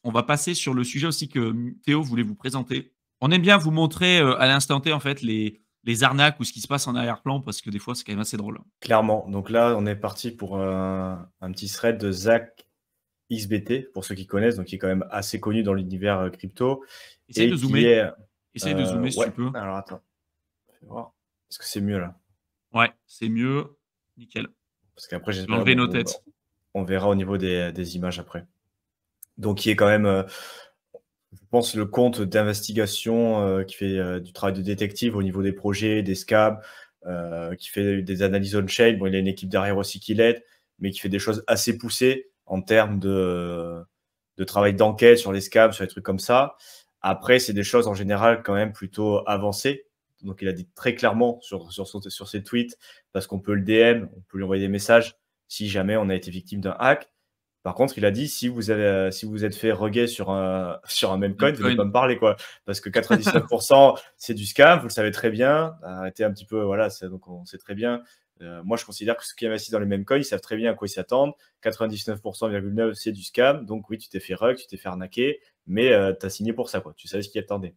on va passer sur le sujet aussi que Théo voulait vous présenter. On aime bien vous montrer à l'instant T en fait les arnaques ou ce qui se passe en arrière-plan parce que des fois c'est quand même assez drôle. Clairement. Donc là, on est parti pour un petit thread de Zach XBT, pour ceux qui connaissent, donc qui est quand même assez connu dans l'univers crypto. Essaye de Et qui zoomer. est. Essaye de zoomer si Ouais, tu peux. alors attends. Je vais voir. Est-ce que c'est mieux là? Ouais, c'est mieux. Nickel. Parce qu'après, Je vais j'espère. enlever Bon, nos têtes. on verra au niveau des images après. Donc, qui est quand même. Je pense le compte d'investigation qui fait du travail de détective au niveau des projets, des scams, qui fait des analyses on-chain. Bon, il a une équipe derrière aussi qui l'aide, mais qui fait des choses assez poussées en termes de travail d'enquête sur les scams, sur les trucs comme ça. Après, c'est des choses en général quand même plutôt avancées. Donc, il a dit très clairement sur ses tweets, parce qu'on peut le DM, on peut lui envoyer des messages si jamais on a été victime d'un hack. Par contre, il a dit, si vous êtes fait reguer sur un meme coin, venez pas me parler, quoi. Parce que 99%, c'est du scam, vous le savez très bien. Arrêtez un petit peu, voilà, donc on sait très bien. Moi, je considère que ceux qui investissent dans les meme coins, ils savent très bien à quoi ils s'attendent. 99,9%, c'est du scam. Donc oui, tu t'es fait rug, tu t'es fait arnaquer, mais tu as signé pour ça, quoi. Tu savais ce qui attendait.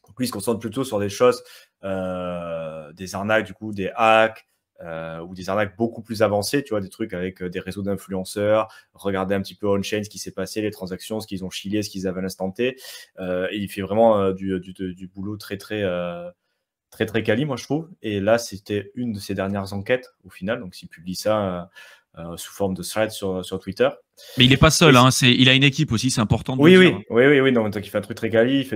Donc lui, il se concentre plutôt sur des choses, des arnaques, du coup, des hacks, ou des arnaques beaucoup plus avancées, tu vois, des trucs avec des réseaux d'influenceurs, regarder un petit peu on-chain ce qui s'est passé, les transactions, ce qu'ils ont chillé, ce qu'ils avaient à l'instant T. Et il fait vraiment du boulot très, très, très, très quali, moi, je trouve. Et là, c'était une de ses dernières enquêtes, au final. Donc, s'il publie ça sous forme de thread sur Twitter. Mais il n'est pas seul, hein, il a une équipe aussi, c'est important de Oui, le dire. oui. Non, donc il fait un truc très quali,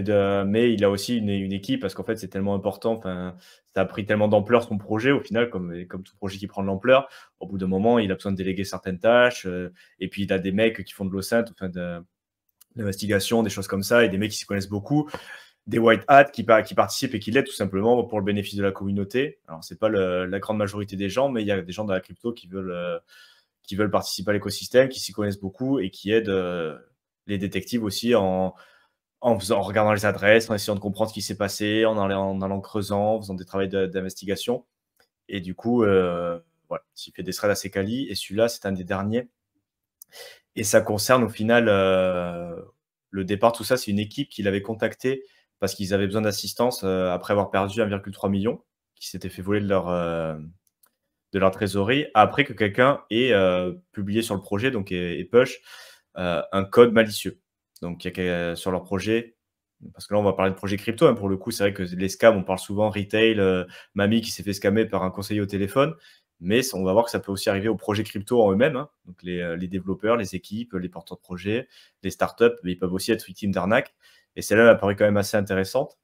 mais il a aussi une équipe parce qu'en fait, c'est tellement important. Enfin, ça a pris tellement d'ampleur son projet au final, comme tout projet qui prend de l'ampleur. Au bout d'un moment, il a besoin de déléguer certaines tâches. Et puis, il a des mecs qui font de l'OSINT, enfin, de l'investigation, des choses comme ça, et des mecs qui s'y connaissent beaucoup, des white hats qui participent et qui l'aident tout simplement pour le bénéfice de la communauté. Alors, c'est pas la grande majorité des gens, mais il y a des gens dans la crypto qui veulent participer à l'écosystème, qui s'y connaissent beaucoup et qui aident les détectives aussi en regardant les adresses, en essayant de comprendre ce qui s'est passé, en allant creusant, en faisant des travaux d'investigation. Et du coup, voilà, il fait des threads assez quali. Et celui-là, c'est un des derniers. Et ça concerne au final le départ. Tout ça, c'est une équipe qu'il avait contactée parce qu'ils avaient besoin d'assistance après avoir perdu 1,3 million, qui s'était fait voler de leur trésorerie, après que quelqu'un ait publié sur le projet, donc et push, un code malicieux. Donc, sur leur projet, parce que là, on va parler de projet crypto. Hein, pour le coup, c'est vrai que les scams, on parle souvent retail, mamie qui s'est fait scammer par un conseiller au téléphone. Mais on va voir que ça peut aussi arriver aux projets crypto en eux-mêmes. Hein. Donc, les développeurs, les équipes, les porteurs de projets, les startups, mais ils peuvent aussi être victimes d'arnaques. Et celle-là, elle apparaît quand même assez intéressante.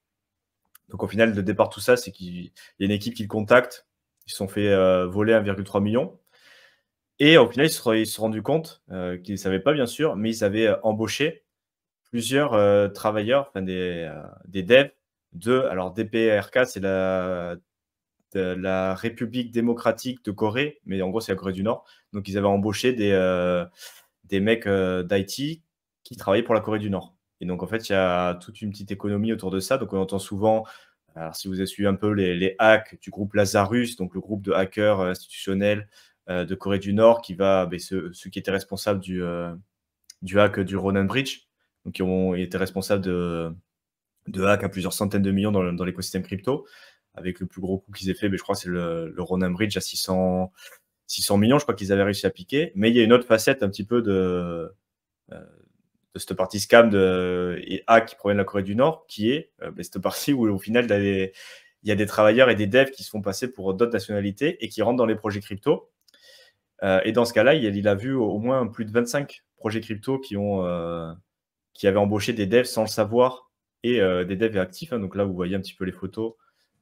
Donc, au final, le départ de tout ça, c'est qu'il y a une équipe qui le contacte. Ils se sont fait voler 1,3 million. Et au final, ils se sont rendus compte qu'ils ne savaient pas, bien sûr, mais ils avaient embauché plusieurs travailleurs, enfin des devs alors DPRK, c'est la République démocratique de Corée, mais en gros, c'est la Corée du Nord. Donc, ils avaient embauché des mecs d'IT qui travaillaient pour la Corée du Nord. Et donc, en fait, il y a toute une petite économie autour de ça. Donc, on entend souvent, alors si vous avez suivi un peu les hacks du groupe Lazarus, donc le groupe de hackers institutionnels de Corée du Nord, qui va, ceux qui étaient responsables du hack du Ronin Bridge, donc qui ont été responsables de hack à plusieurs centaines de millions dans l'écosystème crypto, avec le plus gros coup qu'ils aient fait, je crois que c'est le Ronin Bridge à 600 millions, je crois qu'ils avaient réussi à piquer. Mais il y a une autre facette un petit peu de cette partie scam et hack qui provient de la Corée du Nord, qui est cette partie où au final, il y a des travailleurs et des devs qui se font passer pour d'autres nationalités et qui rentrent dans les projets crypto. Et dans ce cas-là, il a vu au moins plus de 25 projets crypto qui avaient embauché des devs sans le savoir et des devs actifs. Hein. Donc là, vous voyez un petit peu les photos.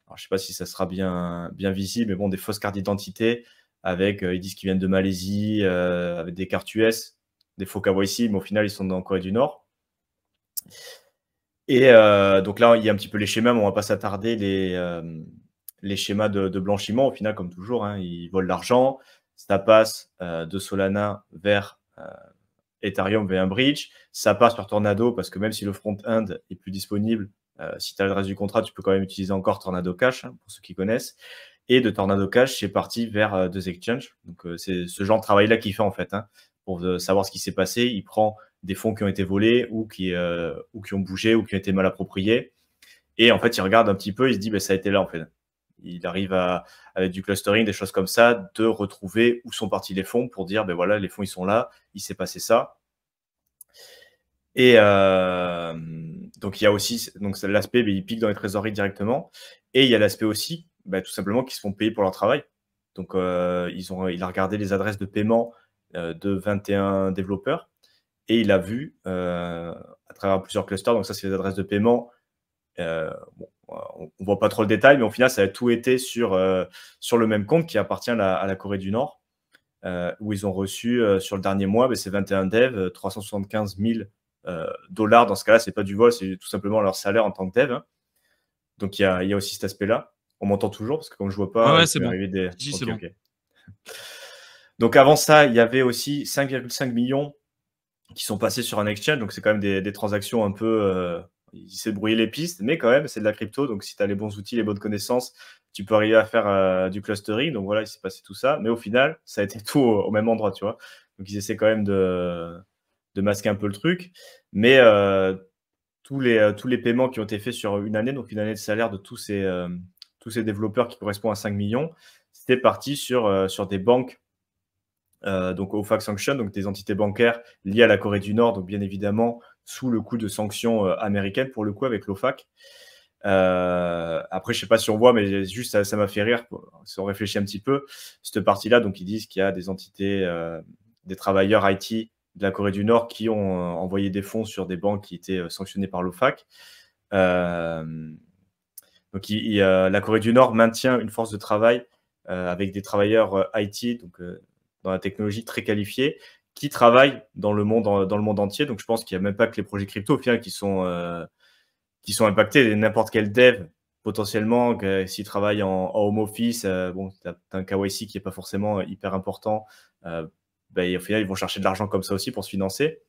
Alors, je ne sais pas si ça sera bien visible, mais bon, des fausses cartes d'identité avec, ils disent qu'ils viennent de Malaisie, avec des cartes US, des faux KYC, mais au final, ils sont en Corée du Nord. Et donc là, il y a un petit peu les schémas, mais on ne va pas s'attarder. Les schémas de blanchiment, au final, comme toujours, hein, ils volent l'argent. Ça passe de Solana vers Ethereum vers un bridge. Ça passe par Tornado parce que même si le front-end est plus disponible, si tu as l'adresse du contrat, tu peux quand même utiliser encore Tornado Cash, hein, pour ceux qui connaissent. Et de Tornado Cash, c'est parti vers deux exchanges. Donc, c'est ce genre de travail-là qu'il fait en fait, hein, pour savoir ce qui s'est passé. Il prend des fonds qui ont été volés ou qui ont bougé ou qui ont été mal appropriés. Et en fait, il regarde un petit peu, il se dit, ça a été là en fait. Il arrive avec du clustering, des choses comme ça, de retrouver où sont partis les fonds pour dire, voilà, les fonds, ils sont là, il s'est passé ça. Et donc, il y a aussi l'aspect, ils piquent dans les trésoreries directement. Et il y a l'aspect aussi, tout simplement, qu'ils se font payer pour leur travail. Donc, il a regardé les adresses de paiement de 21 développeurs et il a vu à travers plusieurs clusters, donc ça, c'est les adresses de paiement. On ne voit pas trop le détail, mais au final, ça a tout été sur le même compte qui appartient à la Corée du Nord, où ils ont reçu sur le dernier mois, c'est 21 devs, 375 000 dollars. Dans ce cas-là, c'est pas du vol, c'est tout simplement leur salaire en tant que dev. Donc, il y a aussi cet aspect-là. On m'entend toujours parce que comme je vois pas, Ouais, c'est bon. Si, c'est bon. Okay. Donc, avant ça, il y avait aussi 5,5 millions qui sont passés sur un exchange. Donc, c'est quand même des transactions un peu... il s'est brouillé les pistes, mais quand même, c'est de la crypto. Donc, si tu as les bons outils, les bonnes connaissances, tu peux arriver à faire du clustering. Donc, voilà, il s'est passé tout ça. Mais au final, ça a été tout au même endroit, tu vois. Donc, ils essaient quand même de masquer un peu le truc. Mais tous les paiements qui ont été faits sur une année, donc une année de salaire de tous ces développeurs qui correspondent à 5 millions, c'était parti sur des banques, donc OFAC Sanction, donc des entités bancaires liées à la Corée du Nord, donc bien évidemment sous le coup de sanctions américaines, pour le coup, avec l'OFAC. Après, je sais pas si on voit, mais juste ça m'a fait rire, si on réfléchit un petit peu, cette partie-là, donc ils disent qu'il y a des entités, des travailleurs IT de la Corée du Nord qui ont envoyé des fonds sur des banques qui étaient sanctionnées par l'OFAC. Donc, la Corée du Nord maintient une force de travail avec des travailleurs IT, donc dans la technologie, très qualifiés, qui travaillent dans le monde entier. Donc, je pense qu'il n'y a même pas que les projets crypto au final qui sont impactés. N'importe quel dev, potentiellement, s'il travaille en home office, tu as un KYC qui n'est pas forcément hyper important. Au final, ils vont chercher de l'argent comme ça aussi pour se financer.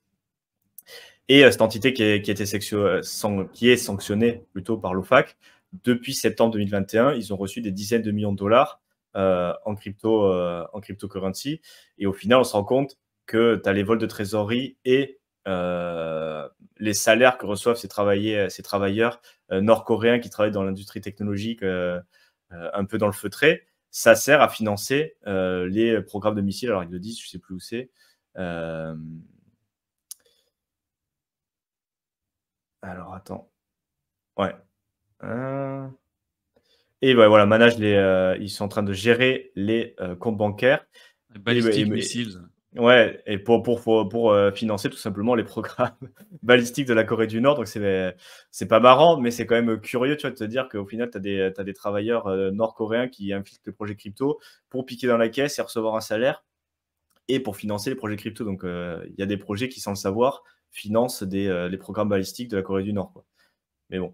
Et cette entité qui est sanctionnée plutôt par l'OFAC, depuis septembre 2021, ils ont reçu des dizaines de millions de dollars en cryptocurrency. Et au final, on se rend compte que tu as les vols de trésorerie et les salaires que reçoivent ces travailleurs nord-coréens qui travaillent dans l'industrie technologique un peu dans le feutré. Ça sert à financer les programmes de missiles. Alors, ils le disent, je ne sais plus où c'est. Alors, attends. Ouais. Et voilà, ils sont en train de gérer les comptes bancaires. Ballistic missiles. Ouais, et pour financer tout simplement les programmes balistiques de la Corée du Nord. Donc, c'est pas marrant, mais c'est quand même curieux, tu vois, de te dire qu'au final, tu as des travailleurs nord-coréens qui infiltrent le projet crypto pour piquer dans la caisse et recevoir un salaire et pour financer les projets crypto. Donc, il y a des projets qui, sans le savoir, financent les programmes balistiques de la Corée du Nord, quoi. Mais bon,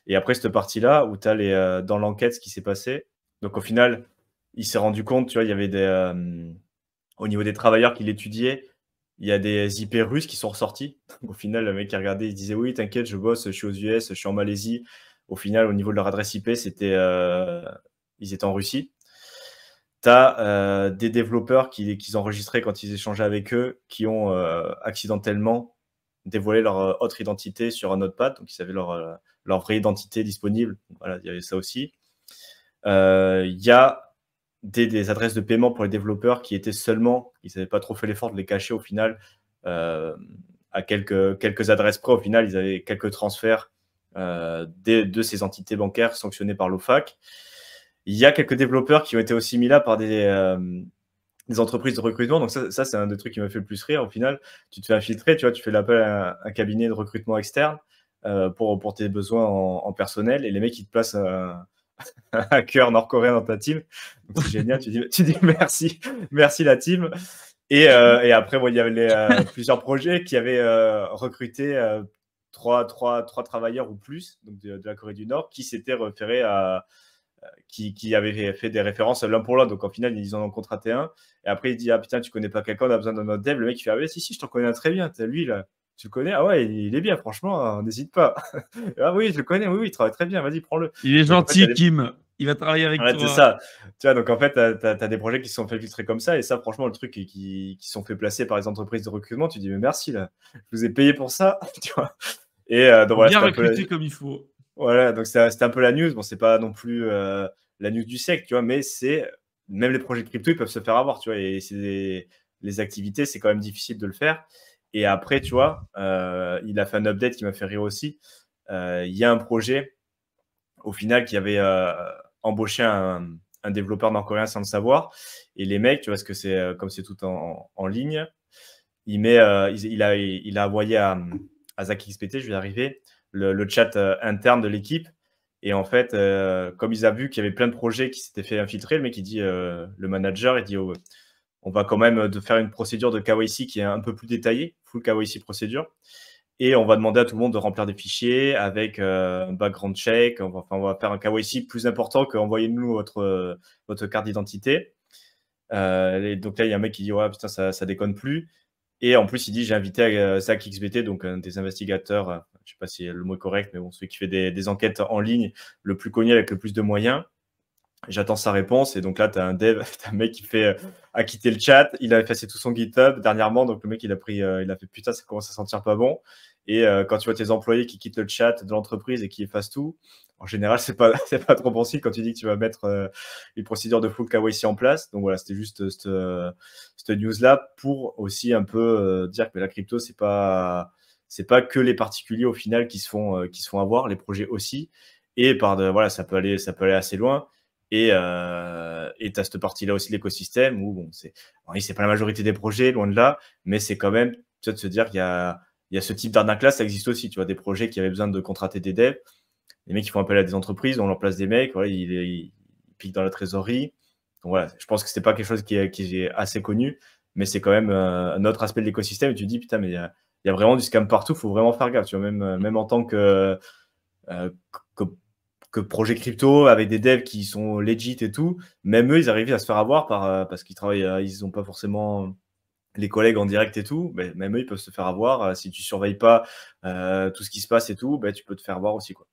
et après cette partie-là où tu as dans l'enquête ce qui s'est passé. Donc, au final, il s'est rendu compte, tu vois, il y avait au niveau des travailleurs qui l'étudiaient, il y a des IP russes qui sont ressortis. Donc, au final, le mec qui regardait, il disait oui, t'inquiète, je bosse, je suis aux US, je suis en Malaisie. Au final, au niveau de leur adresse IP, ils étaient en Russie. Tu as des développeurs qu'ils enregistraient quand ils échangeaient avec eux, qui ont accidentellement dévoilé leur autre identité sur un notepad. Donc, ils avaient leur vraie identité disponible. Voilà, il y avait ça aussi. Il y a des adresses de paiement pour les développeurs qui étaient seulement, ils n'avaient pas trop fait l'effort de les cacher au final, à quelques adresses près. Au final, ils avaient quelques transferts de ces entités bancaires sanctionnées par l'OFAC. Il y a quelques développeurs qui ont été aussi mis là par des entreprises de recrutement. Donc ça c'est un des trucs qui m'a fait le plus rire. Au final, tu te fais infiltrer, tu vois, tu fais l'appel à un cabinet de recrutement externe pour tes besoins en personnel, et les mecs, ils te placent un hacker nord-coréen dans ta team. Donc c'est génial, tu dis merci la team. Et après, il y avait plusieurs projets qui avaient recruté trois travailleurs ou plus, donc de la Corée du Nord, qui s'étaient référés à qui avaient fait des références l'un pour l'autre. Donc, au final, ils en ont contraté un. Et après, il dit, ah putain, tu connais pas quelqu'un, on a besoin d'un autre dev. Le mec, il fait, ah ouais, si, je t'en connais un très bien. Lui, là, tu le connais? Ah ouais, il est bien, franchement, n'hésite pas. Ah oui, je le connais, oui, il travaille très bien, vas-y, prends-le. Il est Donc, gentil, en fait, Kim. Il va travailler avec Ouais, c'est toi. ça. Tu vois, donc en fait, tu as des projets qui se sont fait filtrer comme ça et ça, franchement, le truc qui sont fait placer par les entreprises de recrutement, tu dis: «Mais merci là, je vous ai payé pour ça», tu vois? Et donc Faut voilà, bien c'était un peu la recruter comme il faut. voilà, donc c'était un peu la news. Bon, c'est pas non plus, la news du siècle, tu vois? Mais c'est même les projets de crypto, ils peuvent se faire avoir, tu vois? Et c'est les activités, c'est quand même difficile de le faire et après, tu vois, il a fait un update qui m'a fait rire aussi. Il y a un projet au final qui avait embauché un développeur nord-coréen sans le savoir. Et les mecs, tu vois, parce que c'est comme c'est tout en ligne, il a envoyé à Zach XPT, je vais y arriver, le chat interne de l'équipe. Et en fait, comme ils ont vu qu'il y avait plein de projets qui s'étaient fait infiltrer, le mec, il dit, le manager, il dit, oh, on va quand même de faire une procédure de KYC qui est un peu plus détaillée, full KYC procédure. Et on va demander à tout le monde de remplir des fichiers avec un background check. On va faire un KYC plus important qu'envoyez-nous votre carte d'identité. Donc là, il y a un mec qui dit ouais, putain, ça déconne plus. Et en plus, il dit j'ai invité Zach XBT, donc un des investigateurs, je sais pas si le mot est correct, mais bon, celui qui fait des enquêtes en ligne, le plus connu avec le plus de moyens. J'attends sa réponse et donc là, tu as un dev, tu as un mec qui fait a quitté le chat, il a effacé tout son GitHub dernièrement, donc le mec il a fait putain, ça commence à sentir pas bon. Et quand tu vois tes employés qui quittent le chat de l'entreprise et qui effacent tout, en général, c'est pas c'est pas trop bon signe quand tu dis que tu vas mettre une procédure de full KYC en place. Donc voilà, c'était juste cette news là pour aussi un peu dire que la crypto c'est pas que les particuliers au final qui se font avoir, les projets aussi. Et voilà, ça peut aller assez loin. Et tu as cette partie-là aussi de l'écosystème où, bon, c'est pas la majorité des projets, loin de là, mais c'est quand même, tu vois, de se dire qu'il y a ce type d'arnaque-là, ça existe aussi. Tu vois, des projets qui avaient besoin de contrater des devs, les mecs qui font appel à des entreprises, on leur place des mecs, voilà, ils piquent dans la trésorerie. Donc voilà, je pense que c'était pas quelque chose qui est assez connu, mais c'est quand même un autre aspect de l'écosystème. Et tu te dis, putain, mais il y a vraiment du scam partout, faut vraiment faire gaffe. Tu vois, même en tant euh, que, que projet crypto avec des devs qui sont legit et tout, même eux, ils arrivent à se faire avoir parce qu'ils travaillent, ils n'ont pas forcément les collègues en direct et tout, mais même eux, ils peuvent se faire avoir. Si tu surveilles pas tout ce qui se passe et tout, tu peux te faire avoir aussi, quoi.